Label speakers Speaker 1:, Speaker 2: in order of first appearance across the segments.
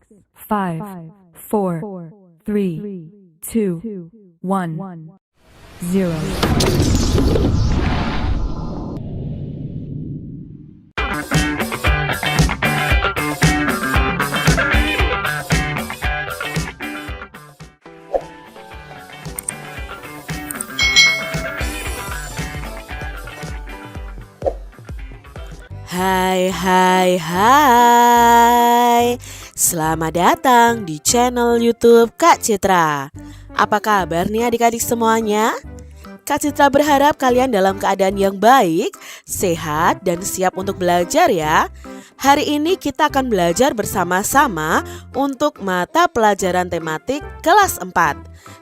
Speaker 1: 5, 4, 3, 2, 1, 0.
Speaker 2: Hai. Selamat datang di channel YouTube Kak Citra. Apa kabar nih adik-adik semuanya? Kak Citra berharap kalian dalam keadaan yang baik, sehat, dan siap untuk belajar ya. Hari ini kita akan belajar bersama-sama untuk mata pelajaran tematik kelas 4.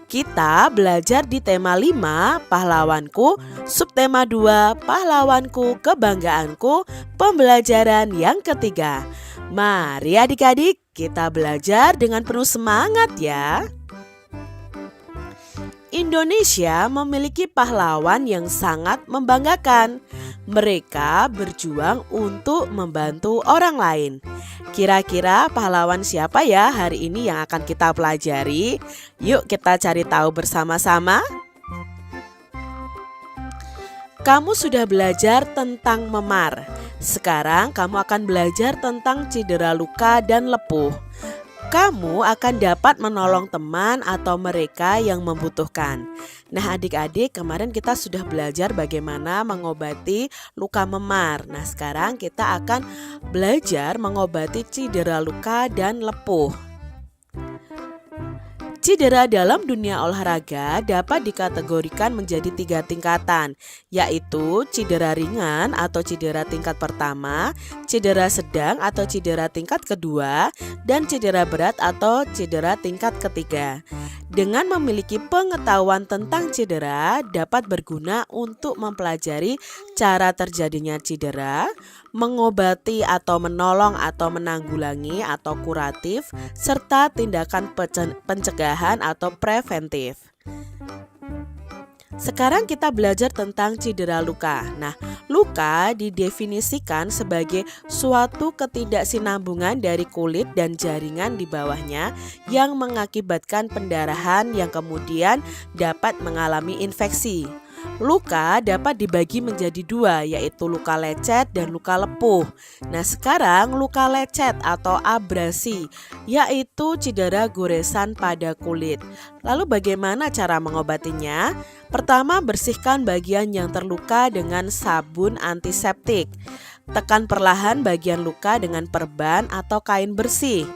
Speaker 2: Kita belajar di tema 5, pahlawanku, subtema 2, pahlawanku, kebanggaanku, pembelajaran yang ketiga. Mari adik-adik kita belajar dengan penuh semangat ya. Indonesia memiliki pahlawan yang sangat membanggakan. Mereka berjuang untuk membantu orang lain. Kira-kira pahlawan siapa ya hari ini yang akan kita pelajari? Yuk kita cari tahu bersama-sama. Kamu sudah belajar tentang memar. Sekarang kamu akan belajar tentang cedera luka dan lepuh. Kamu akan dapat menolong teman atau mereka yang membutuhkan. Nah adik-adik, kemarin kita sudah belajar bagaimana mengobati luka memar. Nah sekarang kita akan belajar mengobati cedera luka dan lepuh. Cedera dalam dunia olahraga dapat dikategorikan menjadi 3 tingkatan, yaitu cedera ringan atau cedera tingkat pertama, cedera sedang atau cedera tingkat kedua, dan cedera berat atau cedera tingkat ketiga. Dengan memiliki pengetahuan tentang cedera dapat berguna untuk mempelajari cara terjadinya cedera, mengobati atau menolong atau menanggulangi atau kuratif, serta tindakan pencegahan atau preventif. Sekarang kita belajar tentang cedera luka. Nah, luka didefinisikan sebagai suatu ketidaksinambungan dari kulit dan jaringan di bawahnya yang mengakibatkan pendarahan yang kemudian dapat mengalami infeksi. Luka dapat dibagi menjadi 2, yaitu luka lecet dan luka lepuh. Nah sekarang luka lecet atau abrasi, yaitu cedera goresan pada kulit. Lalu bagaimana cara mengobatinya? Pertama, bersihkan bagian yang terluka dengan sabun antiseptik. Tekan perlahan bagian luka dengan perban atau kain bersih.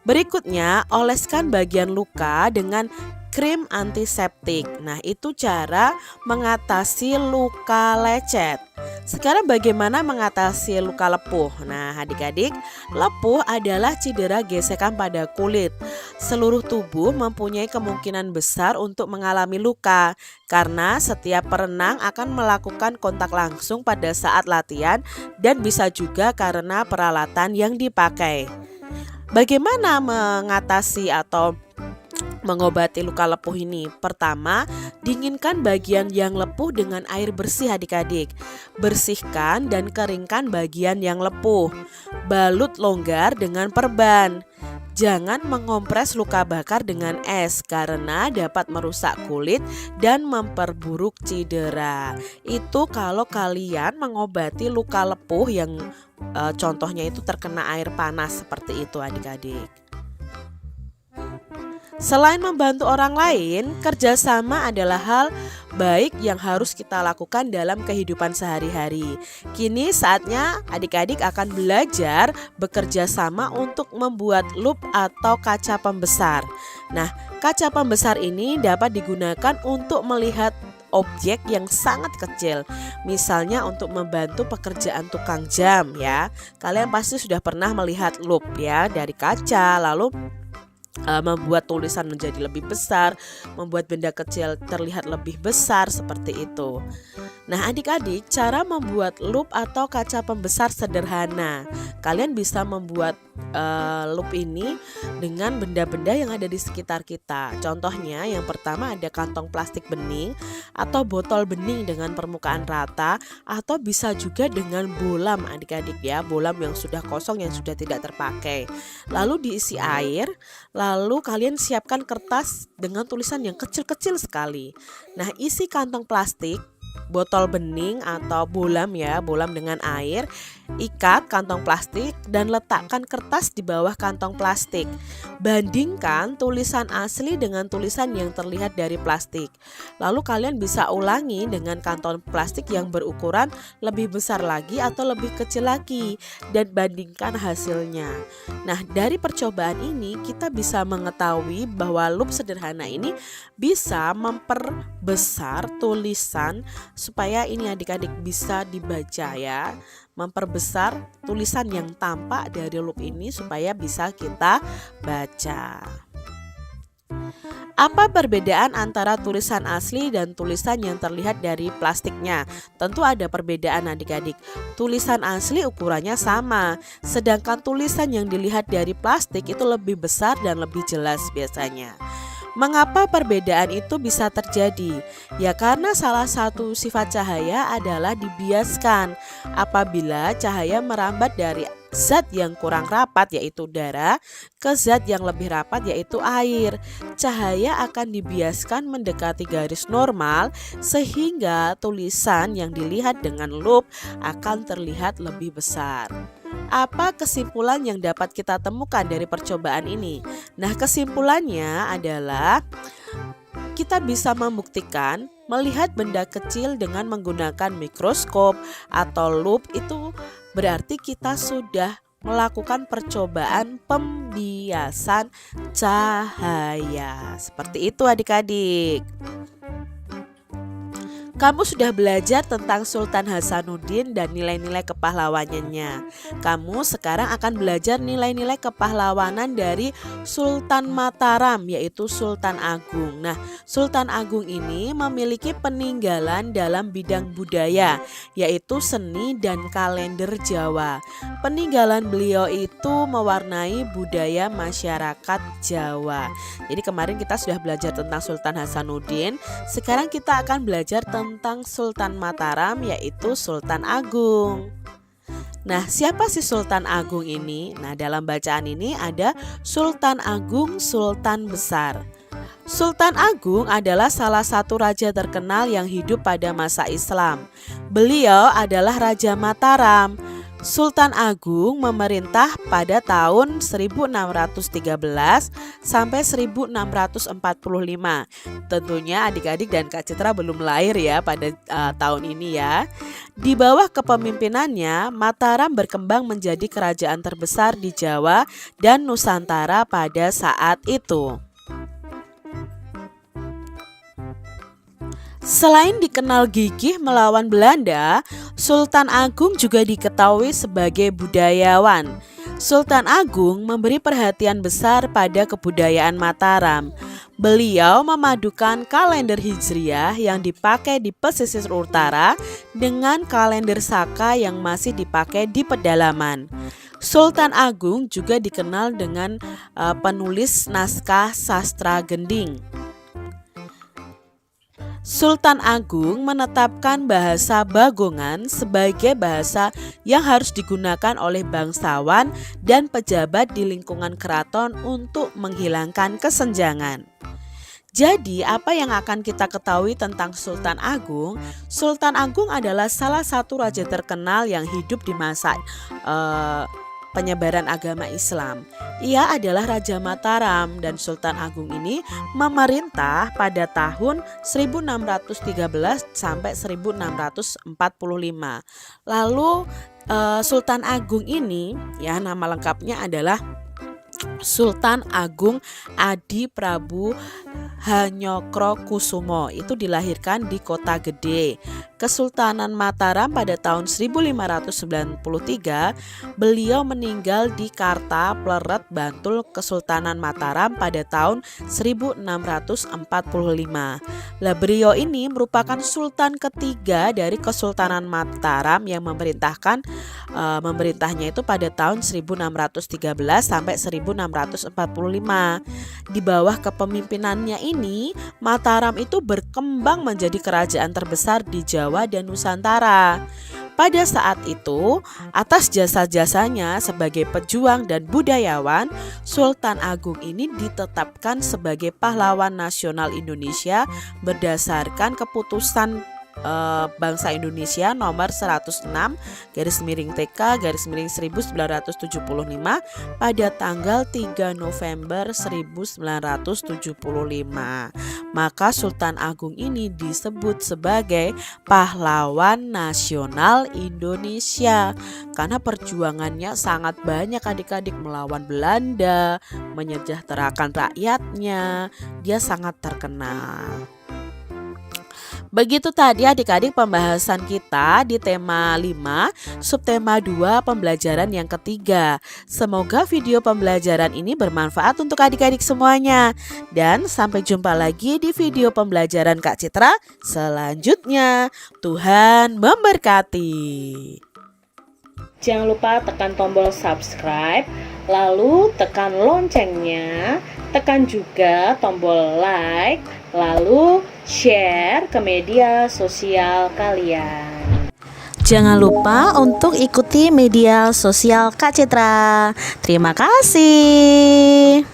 Speaker 2: Berikutnya, oleskan bagian luka dengan krim antiseptik. Nah, itu cara mengatasi luka lecet. Sekarang bagaimana mengatasi luka lepuh? Nah, adik-adik, lepuh adalah cedera gesekan pada kulit. Seluruh tubuh mempunyai kemungkinan besar untuk mengalami luka karena setiap perenang akan melakukan kontak langsung pada saat latihan dan bisa juga karena peralatan yang dipakai. Bagaimana mengatasi atau mengobati luka lepuh ini? Pertama, dinginkan bagian yang lepuh dengan air bersih adik-adik. Bersihkan dan keringkan bagian yang lepuh. Balut longgar dengan perban. Jangan mengompres luka bakar dengan es karena dapat merusak kulit dan memperburuk cedera. Itu kalau kalian mengobati luka lepuh yang contohnya itu terkena air panas seperti itu adik-adik. Selain membantu orang lain, kerjasama adalah hal baik yang harus kita lakukan dalam kehidupan sehari-hari. Kini saatnya adik-adik akan belajar bekerja sama untuk membuat lup atau kaca pembesar. Nah, kaca pembesar ini dapat digunakan untuk melihat objek yang sangat kecil. Misalnya untuk membantu pekerjaan tukang jam ya. Kalian pasti sudah pernah melihat lup ya dari kaca, lalu membuat tulisan menjadi lebih besar, membuat benda kecil terlihat lebih besar seperti itu. Nah adik-adik, cara membuat lup atau kaca pembesar sederhana. Kalian bisa membuat loop ini dengan benda-benda yang ada di sekitar kita. Contohnya yang pertama ada kantong plastik bening atau botol bening dengan permukaan rata, atau bisa juga dengan bolam adik-adik ya, bolam yang sudah kosong yang sudah tidak terpakai. Lalu diisi air, lalu kalian siapkan kertas dengan tulisan yang kecil-kecil sekali. Nah, isi kantong plastik, botol bening atau bolam ya, bolam dengan air, ikat kantong plastik dan letakkan kertas di bawah kantong plastik. Bandingkan tulisan asli dengan tulisan yang terlihat dari plastik. Lalu kalian bisa ulangi dengan kantong plastik yang berukuran lebih besar lagi atau lebih kecil lagi dan bandingkan hasilnya. Nah, dari percobaan ini kita bisa mengetahui bahwa loop sederhana ini bisa memperbesar tulisan supaya ini adik-adik bisa dibaca ya, memperbesar tulisan yang tampak dari loop ini supaya bisa kita baca. Apa perbedaan antara tulisan asli dan tulisan yang terlihat dari plastiknya? Tentu ada perbedaan adik-adik. Tulisan asli ukurannya sama, sedangkan tulisan yang dilihat dari plastik itu lebih besar dan lebih jelas biasanya. Mengapa perbedaan itu bisa terjadi? Ya karena salah satu sifat cahaya adalah dibiaskan. Apabila cahaya merambat dari zat yang kurang rapat yaitu udara ke zat yang lebih rapat yaitu air, cahaya akan dibiaskan mendekati garis normal sehingga tulisan yang dilihat dengan loop akan terlihat lebih besar. Apa kesimpulan yang dapat kita temukan dari percobaan ini? Nah, kesimpulannya adalah kita bisa membuktikan melihat benda kecil dengan menggunakan mikroskop atau loop itu berarti kita sudah melakukan percobaan pembiasan cahaya. Seperti itu adik-adik. Kamu sudah belajar tentang Sultan Hasanuddin dan nilai-nilai kepahlawanannya. Kamu sekarang akan belajar nilai-nilai kepahlawanan dari Sultan Mataram yaitu Sultan Agung. Nah, Sultan Agung ini memiliki peninggalan dalam bidang budaya yaitu seni dan kalender Jawa. Peninggalan beliau itu mewarnai budaya masyarakat Jawa. Jadi kemarin kita sudah belajar tentang Sultan Hasanuddin. Sekarang kita akan belajar tentang Sultan Mataram yaitu Sultan Agung. Nah, siapa sih Sultan Agung ini? Nah, dalam bacaan ini ada Sultan Agung, Sultan Besar. Sultan Agung adalah salah satu raja terkenal yang hidup pada masa Islam. Beliau adalah Raja Mataram. Sultan Agung memerintah pada tahun 1613 sampai 1645. Tentunya adik-adik dan Kak Citra belum lahir ya pada tahun ini ya. Di bawah kepemimpinannya, Mataram berkembang menjadi kerajaan terbesar di Jawa dan Nusantara pada saat itu. Selain dikenal gigih melawan Belanda, Sultan Agung juga diketahui sebagai budayawan. Sultan Agung memberi perhatian besar pada kebudayaan Mataram. Beliau memadukan kalender Hijriah yang dipakai di pesisir utara dengan kalender Saka yang masih dipakai di pedalaman. Sultan Agung juga dikenal dengan penulis naskah sastra gending. Sultan Agung menetapkan bahasa Bagongan sebagai bahasa yang harus digunakan oleh bangsawan dan pejabat di lingkungan keraton untuk menghilangkan kesenjangan. Jadi apa yang akan kita ketahui tentang Sultan Agung? Sultan Agung adalah salah satu raja terkenal yang hidup di masa penyebaran agama Islam. Ia adalah Raja Mataram dan Sultan Agung ini memerintah pada tahun 1613 sampai 1645. Lalu Sultan Agung ini ya nama lengkapnya adalah Sultan Agung Adi Prabu Hanyokrokusumo. Itu dilahirkan di Kota Gede, Kesultanan Mataram pada tahun 1593, beliau meninggal di Karta Pleret, Bantul, Kesultanan Mataram pada tahun 1645. Lah beliau ini merupakan sultan ketiga dari Kesultanan Mataram yang memerintahnya itu pada tahun 1613 sampai 1645. Di bawah kepemimpinannya ini, Mataram itu berkembang menjadi kerajaan terbesar di Jawa dan Nusantara. Pada saat itu, atas jasa-jasanya sebagai pejuang dan budayawan, Sultan Agung ini ditetapkan sebagai pahlawan nasional Indonesia berdasarkan keputusan Bangsa Indonesia nomor 106/TK/1975 pada tanggal 3 November 1975. Maka Sultan Agung ini disebut sebagai pahlawan nasional Indonesia karena perjuangannya sangat banyak adik-adik, melawan Belanda, menyejahterakan rakyatnya. Dia sangat terkenal. Begitu tadi adik-adik pembahasan kita di tema 5, subtema 2 pembelajaran yang ketiga. Semoga video pembelajaran ini bermanfaat untuk adik-adik semuanya. Dan sampai jumpa lagi di video pembelajaran Kak Citra selanjutnya. Tuhan memberkati.
Speaker 3: Jangan lupa tekan tombol subscribe, lalu tekan loncengnya, tekan juga tombol like, lalu share ke media sosial kalian.
Speaker 4: Jangan lupa untuk ikuti media sosial Kak Citra. Terima kasih.